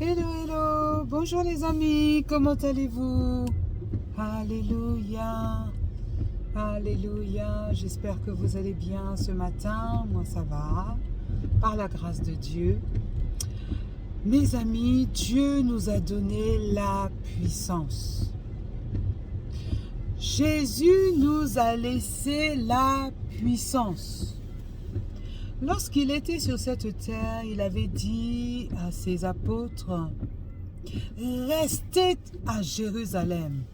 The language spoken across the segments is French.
Hello, hello, bonjour les amis, comment allez-vous? Alléluia, alléluia, j'espère que vous allez bien ce matin, moi ça va, par la grâce de Dieu. Mes amis, Dieu nous a donné la puissance. Jésus nous a laissé la puissance. Lorsqu'il était sur cette terre, il avait dit à ses apôtres, restez à Jérusalem.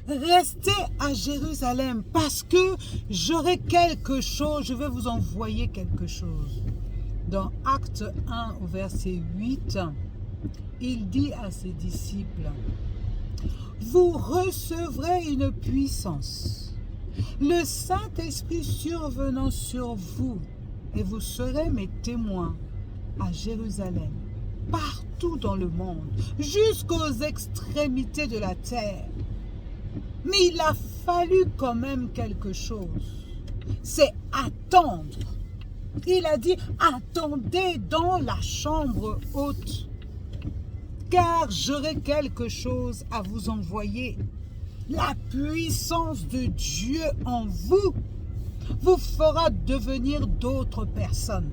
Restez à Jérusalem parce que j'aurai quelque chose, je vais vous envoyer quelque chose. Dans Acte 1 au verset 8, il dit à ses disciples, vous recevrez une puissance, le Saint-Esprit survenant sur vous, et vous serez mes témoins à Jérusalem, partout dans le monde, jusqu'aux extrémités de la terre. Mais il a fallu quand même quelque chose, c'est attendre. Il a dit, attendez dans la chambre haute, car j'aurai quelque chose à vous envoyer. La puissance de Dieu en vous vous fera devenir d'autres personnes.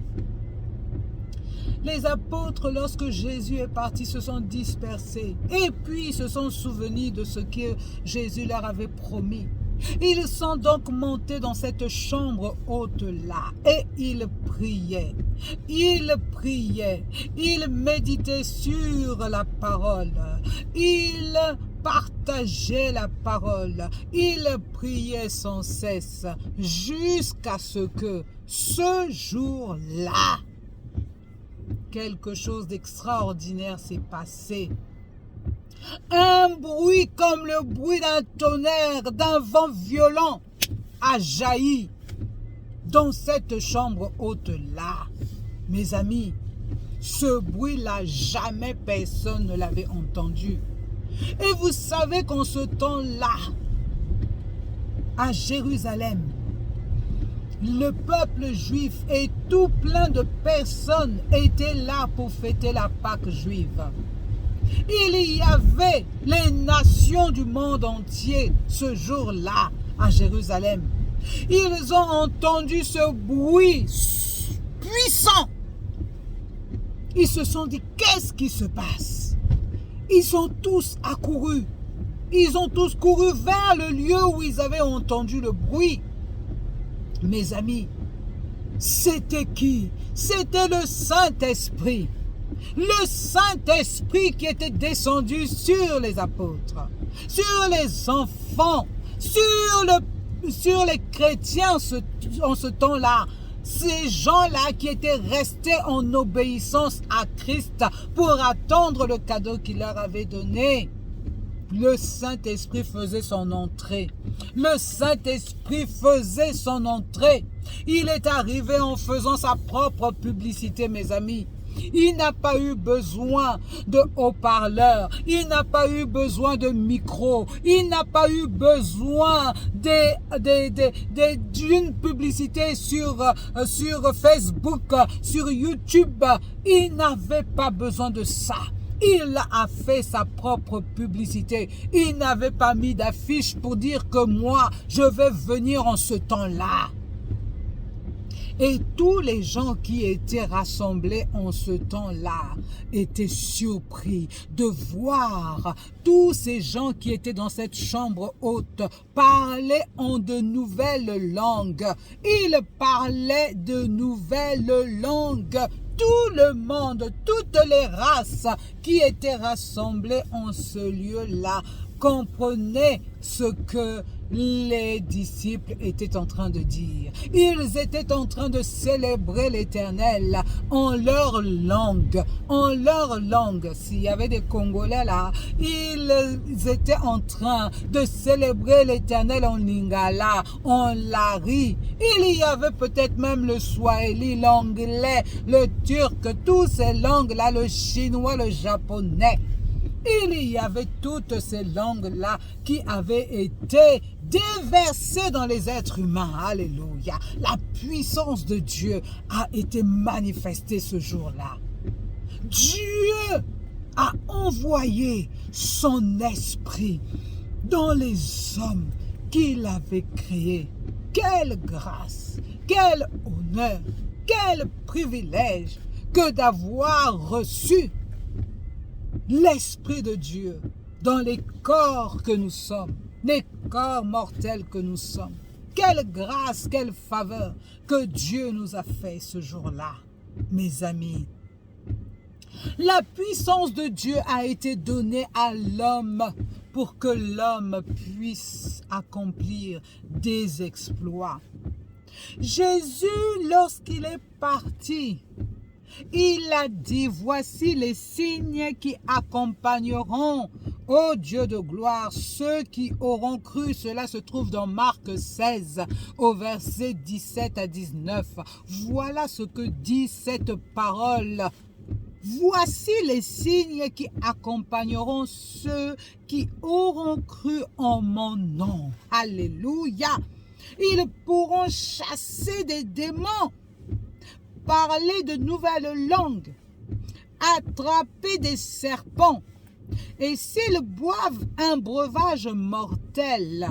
Les apôtres, lorsque Jésus est parti, se sont dispersés et puis se sont souvenus de ce que Jésus leur avait promis. Ils sont donc montés dans cette chambre haute-là et ils priaient. Ils priaient, ils méditaient sur la parole, ils partageaient la parole, ils priaient sans cesse jusqu'à ce que ce jour-là, quelque chose d'extraordinaire s'est passé. Un bruit comme le bruit d'un tonnerre, d'un vent violent a jailli dans cette chambre haute-là. Mes amis, ce bruit-là, jamais personne ne l'avait entendu. Et vous savez qu'en ce temps-là, à Jérusalem, le peuple juif et tout plein de personnes étaient là pour fêter la Pâque juive. Il y avait les nations du monde entier ce jour-là à Jérusalem. Ils ont entendu ce bruit puissant. Ils se sont dit, qu'est-ce qui se passe? Ils sont tous accourus. Ils ont tous couru vers le lieu où ils avaient entendu le bruit. Mes amis, c'était qui? C'était le Saint-Esprit. Le Saint-Esprit qui était descendu sur les apôtres, sur les enfants, sur les chrétiens en ce temps-là. Ces gens-là qui étaient restés en obéissance à Christ pour attendre le cadeau qu'il leur avait donné. Le Saint-Esprit faisait son entrée. Le Saint-Esprit faisait son entrée. Il est arrivé en faisant sa propre publicité, mes amis. Il n'a pas eu besoin de haut-parleurs, il n'a pas eu besoin de micro, il n'a pas eu besoin d'une publicité sur Facebook, sur YouTube. Il n'avait pas besoin de ça. Il a fait sa propre publicité. Il n'avait pas mis d'affiche pour dire que moi, je vais venir en ce temps-là. Et tous les gens qui étaient rassemblés en ce temps-là étaient surpris de voir tous ces gens qui étaient dans cette chambre haute parler en de nouvelles langues. Ils parlaient de nouvelles langues. Tout le monde, toutes les races qui étaient rassemblées en ce lieu-là comprenaient ce que les disciples étaient en train de dire. Ils étaient en train de célébrer l'Éternel en leur langue. En leur langue. S'il y avait des Congolais là, ils étaient en train de célébrer l'Éternel en Lingala, en Lari. Il y avait peut-être même le Swahili, l'anglais, le turc, toutes ces langues-là, le chinois, le japonais. Il y avait toutes ces langues-là qui avaient été déversées dans les êtres humains. Alléluia. La puissance de Dieu a été manifestée ce jour-là. Dieu envoyé son esprit dans les hommes qu'il avait créés. Quelle grâce, quel honneur, quel privilège que d'avoir reçu l'Esprit de Dieu dans les corps que nous sommes, les corps mortels que nous sommes. Quelle grâce, quelle faveur que Dieu nous a fait ce jour-là, mes amis. La puissance de Dieu a été donnée à l'homme pour que l'homme puisse accomplir des exploits. Jésus, lorsqu'il est parti, il a dit, voici les signes qui accompagneront, ô Dieu de gloire, ceux qui auront cru. Cela se trouve dans Marc 16, au verset 17 à 19. Voilà ce que dit cette parole. Voici les signes qui accompagneront ceux qui auront cru en mon nom. Alléluia. Ils pourront chasser des démons, parler de nouvelles langues, attraper des serpents. Et s'ils boivent un breuvage mortel,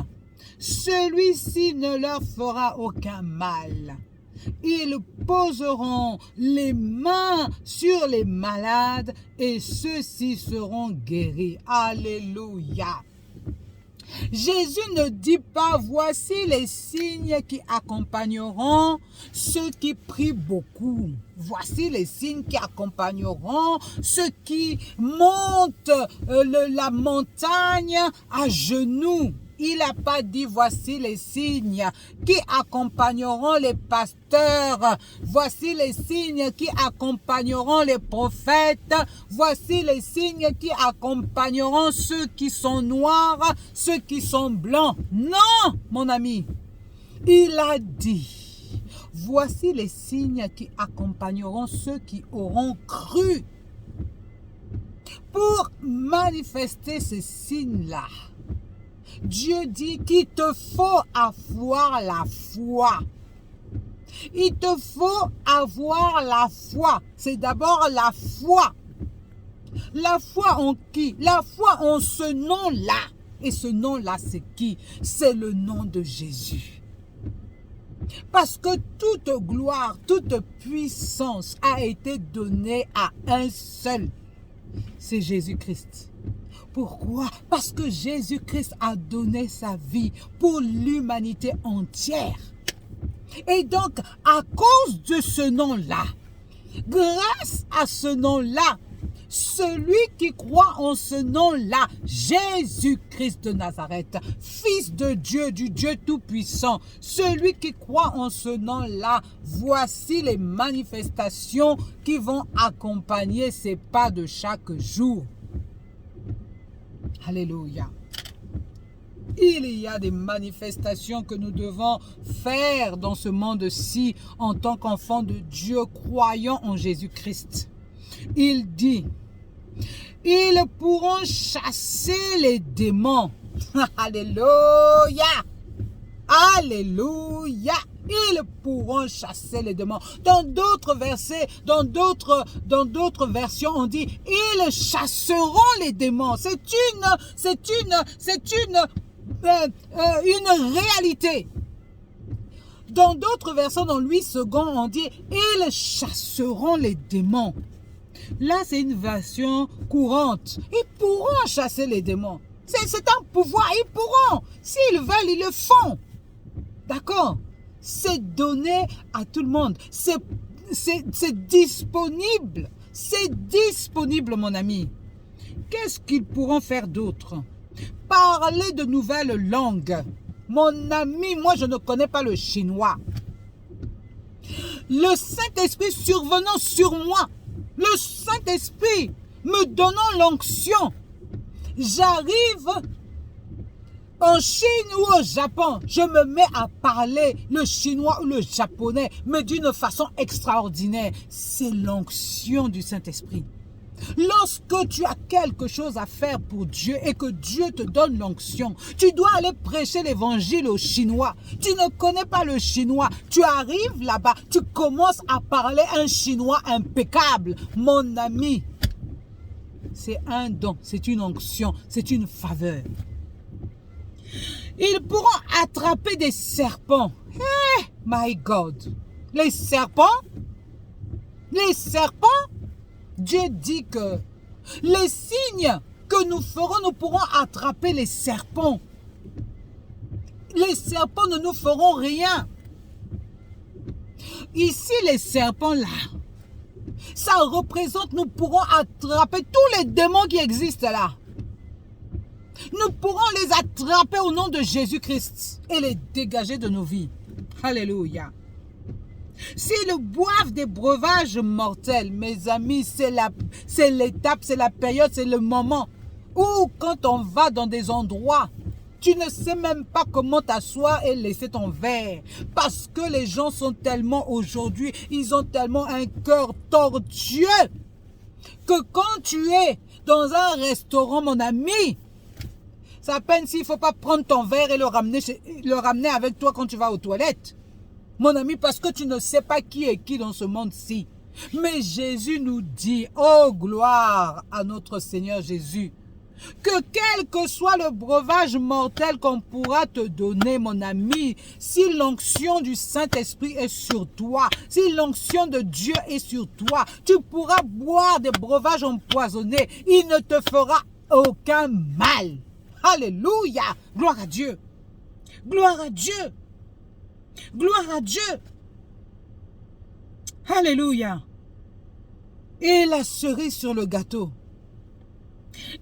celui-ci ne leur fera aucun mal. Ils poseront les mains sur les malades et ceux-ci seront guéris. Alléluia. Jésus ne dit pas, voici les signes qui accompagneront ceux qui prient beaucoup. Voici les signes qui accompagneront ceux qui montent la montagne à genoux. Il n'a pas dit, voici les signes qui accompagneront les pasteurs. Voici les signes qui accompagneront les prophètes. Voici les signes qui accompagneront ceux qui sont noirs, ceux qui sont blancs. Non, mon ami. Il a dit, voici les signes qui accompagneront ceux qui auront cru. Pour manifester ces signes-là, Dieu dit qu'il te faut avoir la foi. Il te faut avoir la foi. C'est d'abord la foi. La foi en qui? La foi en ce nom-là. Et ce nom-là, c'est qui? C'est le nom de Jésus. Parce que toute gloire, toute puissance a été donnée à un seul. C'est Jésus-Christ. Pourquoi? Parce que Jésus-Christ a donné sa vie pour l'humanité entière. Et donc, à cause de ce nom-là, grâce à ce nom-là, celui qui croit en ce nom-là, Jésus-Christ de Nazareth, Fils de Dieu, du Dieu Tout-Puissant, celui qui croit en ce nom-là, voici les manifestations qui vont accompagner ses pas de chaque jour. Alléluia. Il y a des manifestations que nous devons faire dans ce monde-ci en tant qu'enfants de Dieu croyant en Jésus-Christ. Il dit, ils pourront chasser les démons. Alléluia. Alléluia. Ils pourront chasser les démons. Dans d'autres versets, dans d'autres versions, on dit, ils chasseront les démons. C'est une réalité. Dans d'autres versions, dans Louis II, on dit, ils chasseront les démons. Là, c'est une version courante. Ils pourront chasser les démons. C'est un pouvoir, ils pourront. S'ils veulent, ils le font. D'accord? C'est donné à tout le monde. C'est disponible. C'est disponible, mon ami. Qu'est-ce qu'ils pourront faire d'autre? Parler de nouvelles langues. Mon ami, moi, je ne connais pas le chinois. Le Saint-Esprit survenant sur moi. Le Saint-Esprit me donnant l'onction. J'arrive en Chine ou au Japon, je me mets à parler le chinois ou le japonais, mais d'une façon extraordinaire. C'est l'onction du Saint-Esprit. Lorsque tu as quelque chose à faire pour Dieu et que Dieu te donne l'onction, tu dois aller prêcher l'évangile aux Chinois. Tu ne connais pas le chinois. Tu arrives là-bas, tu commences à parler un chinois impeccable. Mon ami, c'est un don, c'est une onction, c'est une faveur. Ils pourront attraper des serpents. Eh, my God. Les serpents? Les serpents? Dieu dit que les signes que nous ferons, nous pourrons attraper les serpents. Les serpents ne nous feront rien. Ici, les serpents là, ça représente, nous pourrons attraper tous les démons qui existent là. Nous pourrons les attraper au nom de Jésus-Christ et les dégager de nos vies. Alléluia. S'ils boivent des breuvages mortels, mes amis, c'est l'étape, c'est la période, c'est le moment où quand on va dans des endroits, tu ne sais même pas comment t'asseoir et laisser ton verre. Parce que les gens sont tellement aujourd'hui, ils ont tellement un cœur tortueux que quand tu es dans un restaurant, mon ami, c'est à peine s'il ne faut pas prendre ton verre et le ramener avec toi quand tu vas aux toilettes. Mon ami, parce que tu ne sais pas qui est qui dans ce monde-ci. Mais Jésus nous dit, oh gloire à notre Seigneur Jésus, que quel que soit le breuvage mortel qu'on pourra te donner, mon ami, si l'onction du Saint-Esprit est sur toi, si l'onction de Dieu est sur toi, tu pourras boire des breuvages empoisonnés. Il ne te fera aucun mal. Alléluia. Gloire à Dieu. Gloire à Dieu. Gloire à Dieu. Alléluia. Et la cerise sur le gâteau.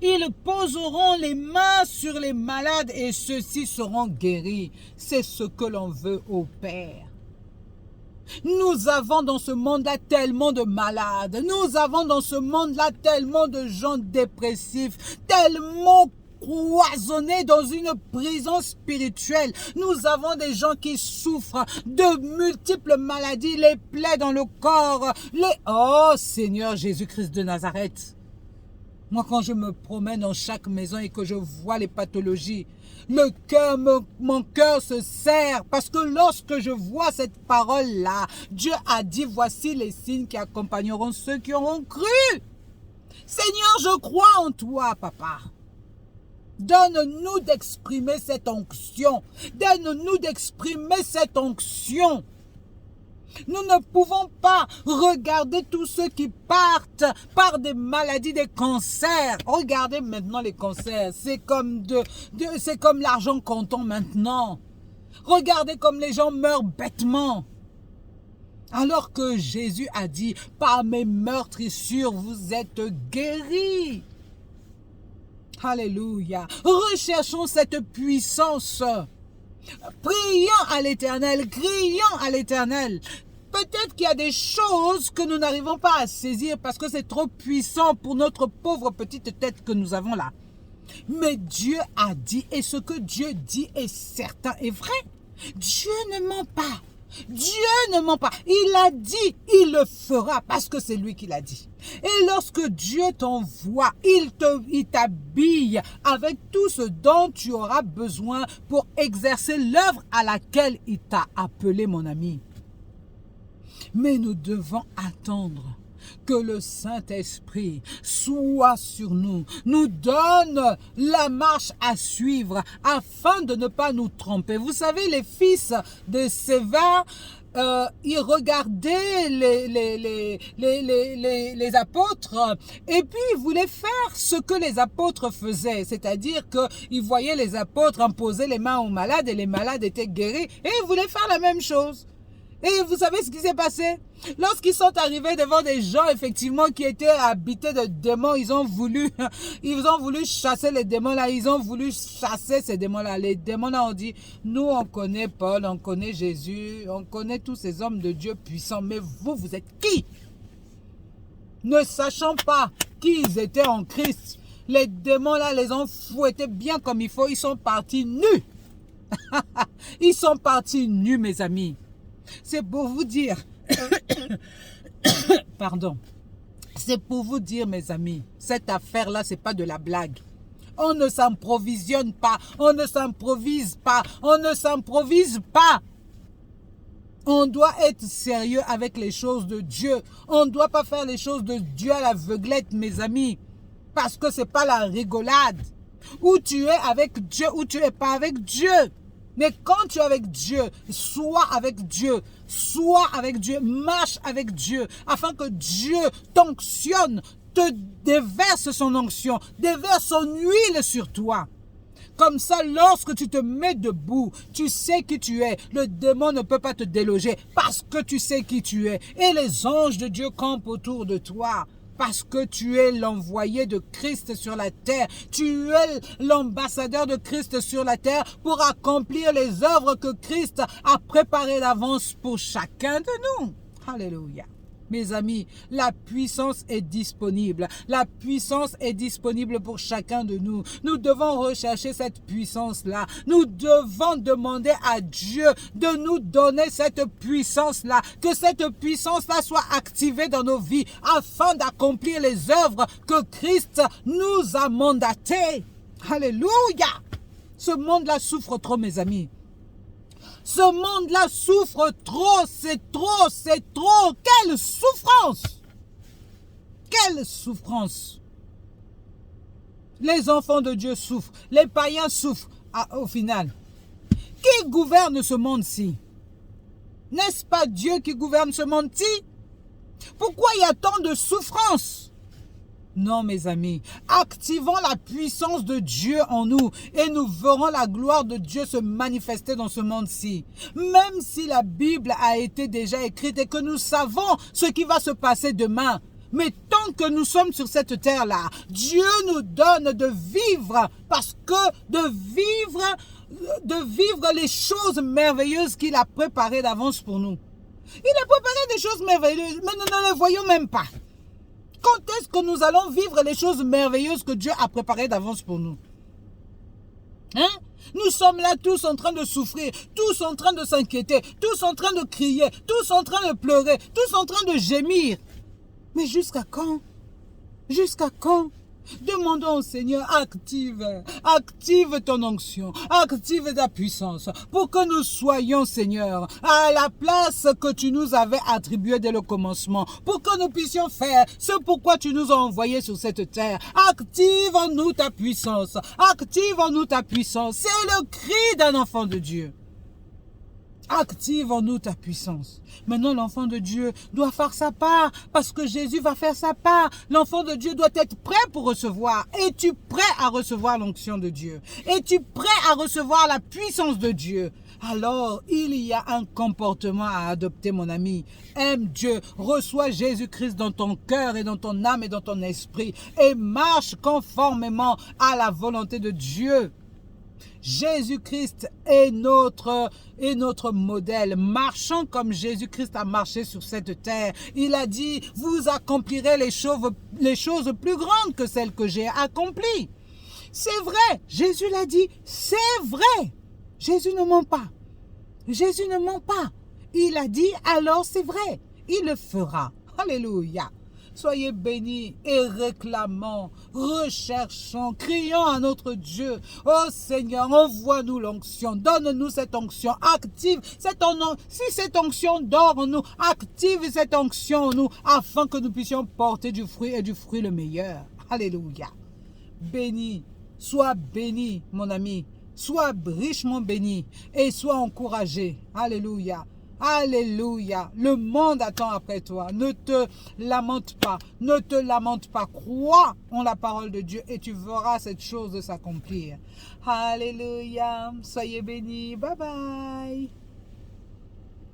Ils poseront les mains sur les malades et ceux-ci seront guéris. C'est ce que l'on veut au Père. Nous avons dans ce monde-là tellement de malades. Nous avons dans ce monde-là tellement de gens dépressifs, tellement cloisonnés dans une prison spirituelle. Nous avons des gens qui souffrent de multiples maladies, les plaies dans le corps. Oh Seigneur Jésus-Christ de Nazareth. Moi, quand je me promène dans chaque maison et que je vois les pathologies, mon cœur se serre parce que lorsque je vois cette parole-là, Dieu a dit, voici les signes qui accompagneront ceux qui auront cru. Seigneur, je crois en toi, papa. Donne-nous d'exprimer cette onction. Donne-nous d'exprimer cette onction. Nous ne pouvons pas regarder tous ceux qui partent par des maladies, des cancers. Regardez maintenant les cancers. C'est comme l'argent comptant maintenant. Regardez comme les gens meurent bêtement. Alors que Jésus a dit, par mes meurtrissures, vous êtes guéris. Alléluia. Recherchons cette puissance. Prions à l'Éternel, crions à l'Éternel. Peut-être qu'il y a des choses que nous n'arrivons pas à saisir parce que c'est trop puissant pour notre pauvre petite tête que nous avons là. Mais Dieu a dit, et ce que Dieu dit est certain et vrai. Dieu ne ment pas. Dieu ne ment pas. Il a dit, il le fera parce que c'est lui qui l'a dit. Et lorsque Dieu t'envoie, il t'habille avec tout ce dont tu auras besoin pour exercer l'œuvre à laquelle il t'a appelé, mon ami. Mais nous devons attendre que le Saint-Esprit soit sur nous, nous donne la marche à suivre afin de ne pas nous tromper. Vous savez, les fils de Séva, ils regardaient les apôtres et puis ils voulaient faire ce que les apôtres faisaient. C'est-à-dire qu'ils voyaient les apôtres imposer les mains aux malades et les malades étaient guéris et ils voulaient faire la même chose. Et vous savez ce qui s'est passé? Lorsqu'ils sont arrivés devant des gens, effectivement, qui étaient habités de démons, ils ont voulu chasser les démons-là. Ils ont voulu chasser ces démons-là. Les démons-là ont dit, nous, on connaît Paul, on connaît Jésus, on connaît tous ces hommes de Dieu puissants. Mais vous, vous êtes qui? Ne sachant pas qui ils étaient en Christ, les démons-là les ont fouettés bien comme il faut. Ils sont partis nus. Ils sont partis nus, mes amis. C'est pour vous dire, pardon, c'est pour vous dire, mes amis, cette affaire-là, c'est pas de la blague. On ne s'improvisionne pas, on ne s'improvise pas, on ne s'improvise pas. On doit être sérieux avec les choses de Dieu. On ne doit pas faire les choses de Dieu à l'aveuglette, mes amis. Parce que ce n'est pas la rigolade. Ou tu es avec Dieu ou tu n'es pas avec Dieu. Mais quand tu es avec Dieu, sois avec Dieu. Sois avec Dieu, marche avec Dieu. Afin que Dieu t'onctionne, te déverse son onction, déverse son huile sur toi. Comme ça, lorsque tu te mets debout, tu sais qui tu es. Le démon ne peut pas te déloger parce que tu sais qui tu es. Et les anges de Dieu campent autour de toi. Parce que tu es l'envoyé de Christ sur la terre. Tu es l'ambassadeur de Christ sur la terre pour accomplir les œuvres que Christ a préparées d'avance pour chacun de nous. Alléluia. Mes amis, la puissance est disponible. La puissance est disponible pour chacun de nous. Nous devons rechercher cette puissance-là. Nous devons demander à Dieu de nous donner cette puissance-là. Que cette puissance-là soit activée dans nos vies afin d'accomplir les œuvres que Christ nous a mandatées. Alléluia! Ce monde-là souffre trop, mes amis. Ce monde-là souffre trop, c'est trop, c'est trop. Quelle souffrance! Quelle souffrance! Les enfants de Dieu souffrent, les païens souffrent. Au final, qui gouverne ce monde-ci? N'est-ce pas Dieu qui gouverne ce monde-ci? Pourquoi il y a tant de souffrance? Non, mes amis, activons la puissance de Dieu en nous et nous verrons la gloire de Dieu se manifester dans ce monde-ci. Même si la Bible a été déjà écrite et que nous savons ce qui va se passer demain, mais tant que nous sommes sur cette terre-là, Dieu nous donne de vivre parce que de vivre les choses merveilleuses qu'il a préparées d'avance pour nous. Il a préparé des choses merveilleuses, mais nous ne les voyons même pas. Quand est-ce que nous allons vivre les choses merveilleuses que Dieu a préparées d'avance pour nous? Hein? Nous sommes là tous en train de souffrir, tous en train de s'inquiéter, tous en train de crier, tous en train de pleurer, tous en train de gémir. Mais jusqu'à quand? Jusqu'à quand? Demandons au Seigneur, active ton onction, active ta puissance pour que nous soyons, Seigneur, à la place que tu nous avais attribuée dès le commencement, pour que nous puissions faire ce pourquoi tu nous as envoyés sur cette terre. Active en nous ta puissance, active en nous ta puissance. C'est le cri d'un enfant de Dieu. Active en nous ta puissance. Maintenant, l'enfant de Dieu doit faire sa part parce que Jésus va faire sa part. L'enfant de Dieu doit être prêt pour recevoir. Es-tu prêt à recevoir l'onction de Dieu? Es-tu prêt à recevoir la puissance de Dieu? Alors, il y a un comportement à adopter, mon ami. Aime Dieu, reçois Jésus-Christ dans ton cœur et dans ton âme et dans ton esprit et marche conformément à la volonté de Dieu. Jésus-Christ est notre modèle. Marchons comme Jésus-Christ a marché sur cette terre. Il a dit, vous accomplirez les choses plus grandes que celles que j'ai accomplies. C'est vrai, Jésus l'a dit, c'est vrai. Jésus ne ment pas. Jésus ne ment pas. Il a dit, alors c'est vrai. Il le fera. Alléluia. Soyez bénis et réclamons, recherchons, crions à notre Dieu. Oh Seigneur, envoie-nous l'onction, donne-nous cette onction, active cette onction. Si cette onction dort en nous, active cette onction en nous, afin que nous puissions porter du fruit et du fruit le meilleur. Alléluia. Béni, sois béni, mon ami, sois richement béni et sois encouragé. Alléluia. Alléluia, le monde attend après toi. Ne te lamente pas, ne te lamente pas. Crois en la parole de Dieu et tu verras cette chose s'accomplir. Alléluia, soyez bénis, bye bye.